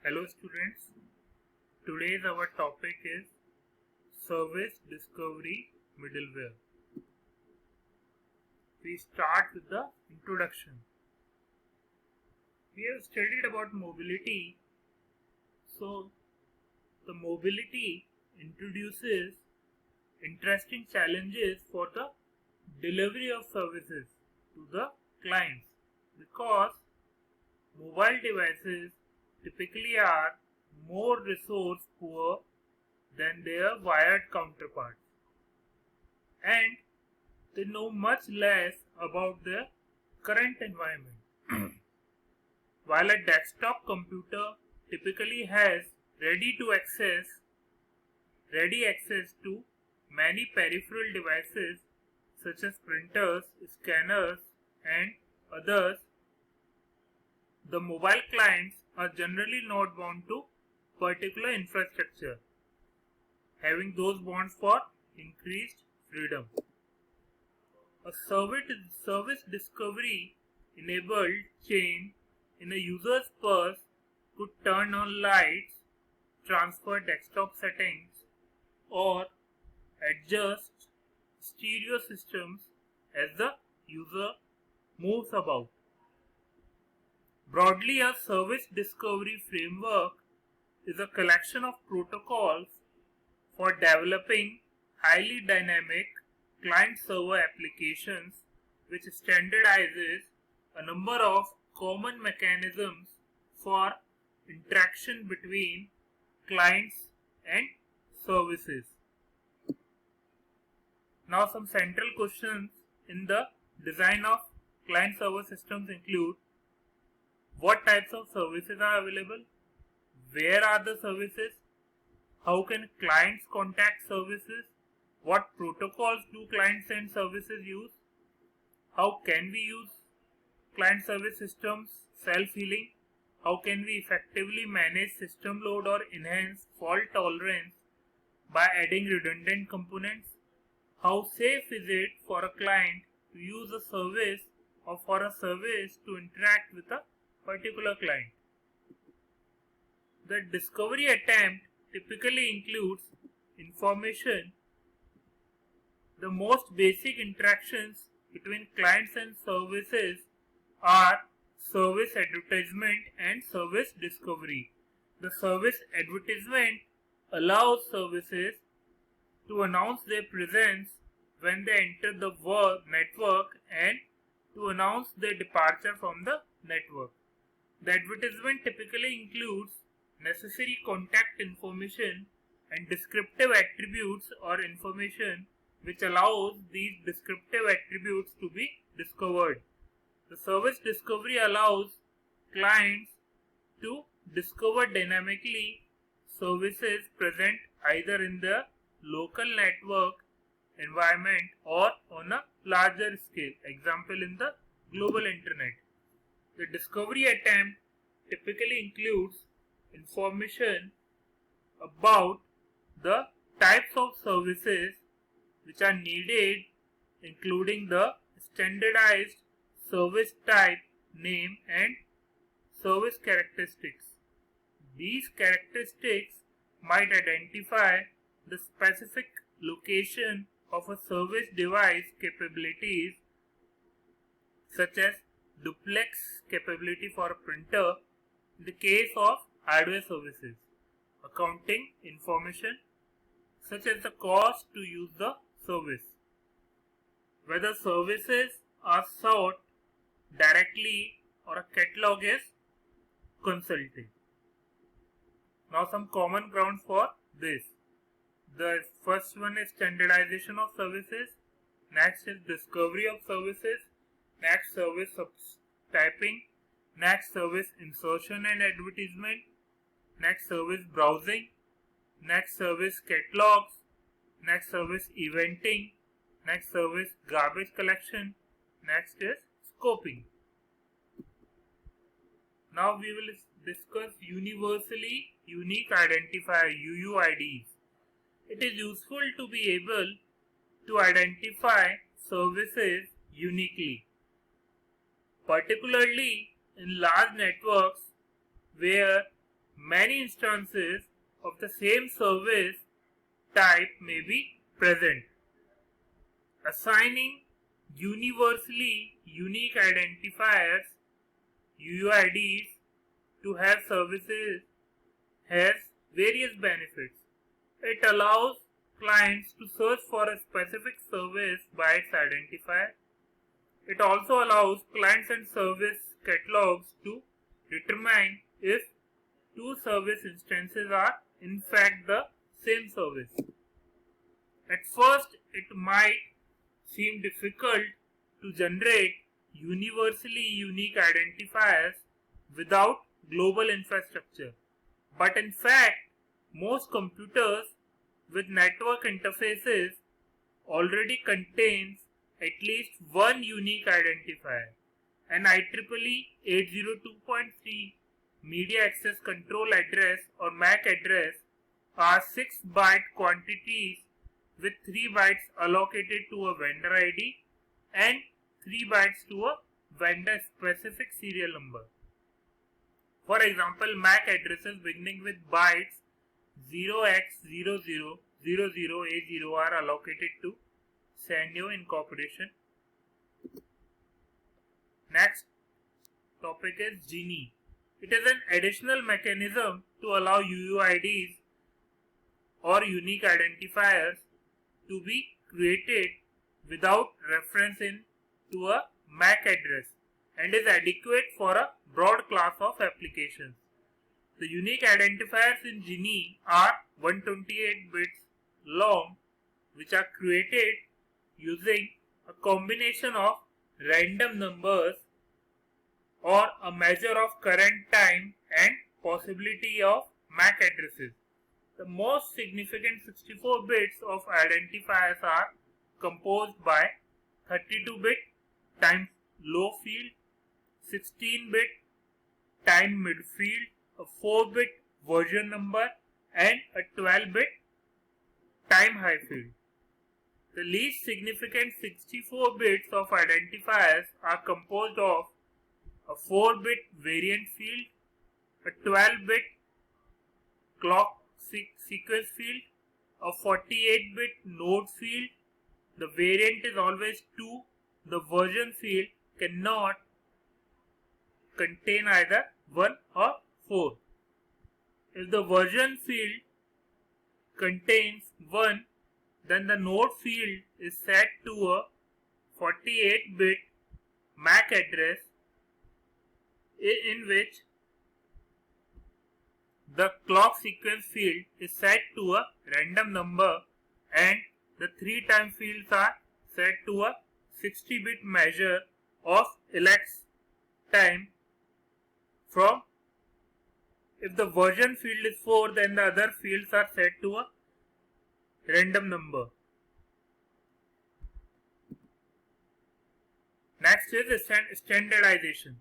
Hello students, today's our topic is Service Discovery Middleware. We start with the introduction. We have studied about mobility, so the mobility introduces interesting challenges for the delivery of services to the clients because mobile devices typically are more resource poor than their wired counterparts, and they know much less about their current environment. While a desktop computer typically has ready access to many peripheral devices such as printers, scanners, and others, the mobile clients are generally not bound to particular infrastructure, having those bonds for increased freedom. A service discovery enabled chain in a user's purse could turn on lights, transfer desktop settings, or adjust stereo systems as the user moves about. Broadly, a service discovery framework is a collection of protocols for developing highly dynamic client-server applications which standardizes a number of common mechanisms for interaction between clients and services. Now, some central questions in the design of client-server systems include: what types of services are available? Where are the services? How can clients contact services? What protocols do clients and services use? How can we use client service systems self-healing? How can we effectively manage system load or enhance fault tolerance by adding redundant components? How safe is it for a client to use a service or for a service to interact with a particular client? The discovery attempt typically includes information. The most basic interactions between clients and services are service advertisement and service discovery. The service advertisement allows services to announce their presence when they enter the network and to announce their departure from the network. The advertisement typically includes necessary contact information and descriptive attributes or information which allows these descriptive attributes to be discovered. The service discovery allows clients to discover dynamically services present either in the local network environment or on a larger scale, example in the global internet. The discovery attempt typically includes information about the types of services which are needed, including the standardized service type, name, and service characteristics. These characteristics might identify the specific location of a service device capabilities, such as duplex capability for a printer in the case of hardware services. Accounting information such as the cost to use the service, whether services are sought directly or a catalog is consulted. Now, some common grounds for this. The first one is standardization of services. Next is discovery of services. Next, service typing. Next, service insertion and advertisement. Next, service browsing. Next, service catalogs. Next, service eventing. Next, service garbage collection. Next is scoping. Now we will discuss universally unique identifier UUIDs. It is useful to be able to identify services uniquely, particularly in large networks where many instances of the same service type may be present. Assigning universally unique identifiers UUIDs to have services has various benefits. It allows clients to search for a specific service by its identifier. It also allows clients and service catalogs to determine if two service instances are in fact the same service. At first, it might seem difficult to generate universally unique identifiers without global infrastructure. But in fact, most computers with network interfaces already contains at least one unique identifier. An IEEE 802.3 Media Access Control Address or MAC address are 6-byte quantities with 3 bytes allocated to a vendor ID and 3 bytes to a vendor specific serial number. For example, MAC addresses beginning with bytes 0x0000A0 are allocated to Sanyo Incorporation. Next topic is Genie. It is an additional mechanism to allow UUIDs or unique identifiers to be created without reference to a MAC address and is adequate for a broad class of applications. The unique identifiers in Genie are 128 bits long, which are created using a combination of random numbers or a measure of current time and possibility of MAC addresses. The most significant 64 bits of identifiers are composed by 32-bit time low field, 16-bit time midfield, a 4-bit version number and a 12-bit time high field. The least significant 64 bits of identifiers are composed of a 4-bit variant field, a 12-bit clock sequence field, a 48-bit node field. The variant is always 2. The version field cannot contain either 1 or 4. If the version field contains 1, then the node field is set to a 48-bit MAC address in which the clock sequence field is set to a random number and the 3 time fields are set to a 60-bit measure of elapsed time from. If the version field is 4, then the other fields are set to a random number. Next is standardization.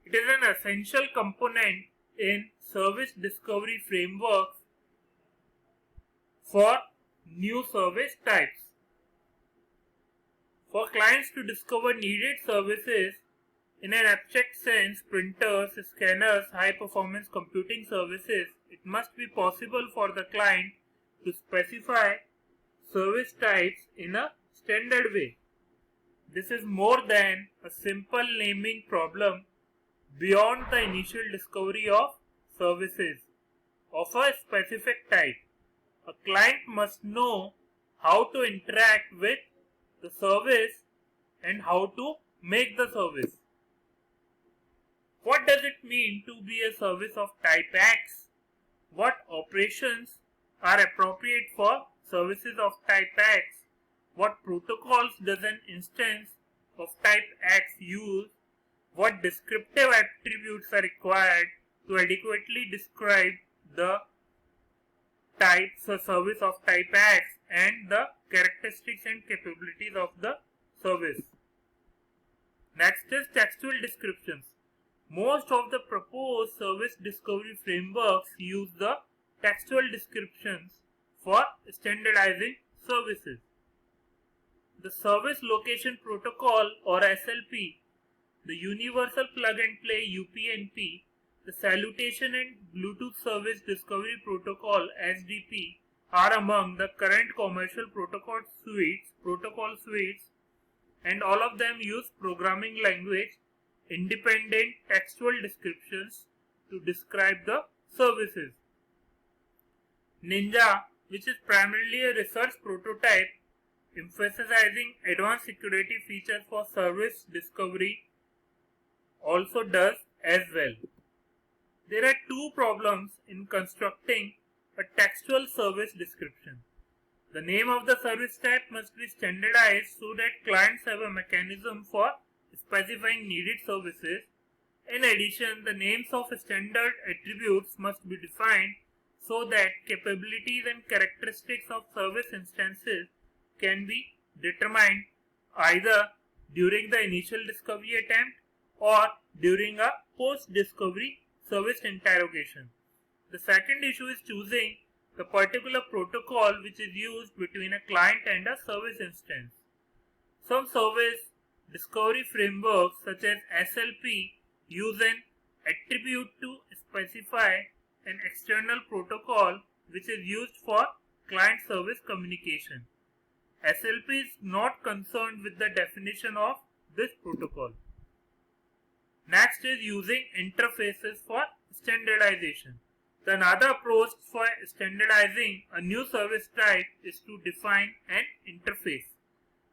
It is an essential component in service discovery frameworks for new service types. For clients to discover needed services in an abstract sense, printers, scanners, high-performance computing services, it must be possible for the client to specify service types in a standard way. This is more than a simple naming problem beyond the initial discovery of services of a specific type. A client must know how to interact with the service and how to make the service. What does it mean to be a service of type X? What operations are appropriate for services of type X? What protocols does an instance of type X use? What descriptive attributes are required to adequately describe the types or service of type X and the characteristics and capabilities of the service? Next is textual descriptions. Most of the proposed service discovery frameworks use the textual descriptions for standardizing services. The Service Location Protocol or SLP, the Universal Plug and Play UPnP, the Salutation and Bluetooth Service Discovery Protocol SDP are among the current commercial protocol suites, and all of them use programming language independent textual descriptions to describe the services. Ninja, which is primarily a research prototype emphasizing advanced security features for service discovery, also does as well. There are two problems in constructing a textual service description. The name of the service type must be standardized so that clients have a mechanism for specifying needed services. In addition, the names of standard attributes must be defined so that capabilities and characteristics of service instances can be determined either during the initial discovery attempt or during a post-discovery service interrogation. The second issue is choosing the particular protocol which is used between a client and a service instance. Some service discovery frameworks such as SLP use an attribute to specify an external protocol which is used for client-service communication. SLP is not concerned with the definition of this protocol. Next is using interfaces for standardization. Another approach for standardizing a new service type is to define an interface,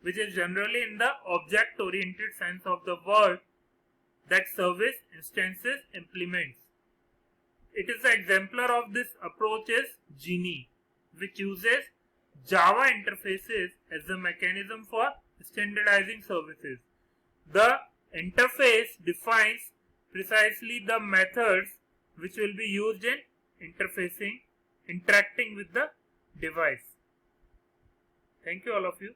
which is generally in the object-oriented sense of the word that service instances implements. It is an exemplar of this approach is Genie, which uses Java interfaces as the mechanism for standardizing services. The interface defines precisely the methods which will be used in interacting with the device. Thank you all of you.